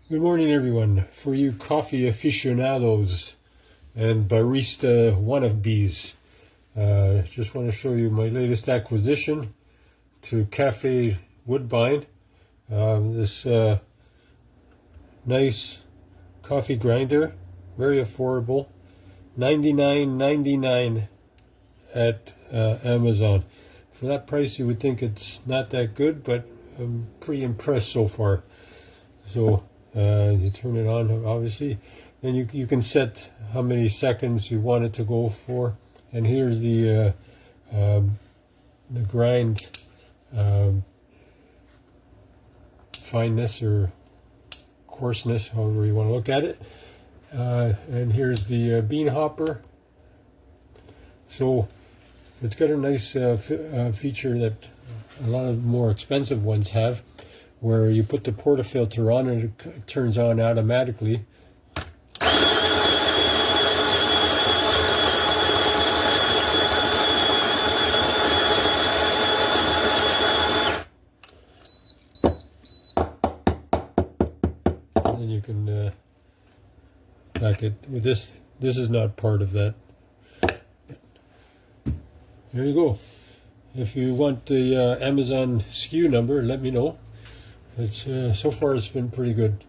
Good morning, everyone. For you coffee aficionados and barista wannabes, just want to show you my latest acquisition to Cafe Woodbine. This nice coffee grinder, very affordable, $99.99 at Amazon. For that price, you would think it's not that good, but I'm pretty impressed so far. So you turn it on, obviously. Then you can set how many seconds you want it to go for. And here's the grind fineness or coarseness, however you want to look at it. And here's the bean hopper. So it's got a nice feature that a lot of more expensive ones have, where you put the portafilter on and it turns on automatically. And then you can back it with this. This is not part of that. There you go. If you want the Amazon SKU number, let me know. It's so far it's been pretty good.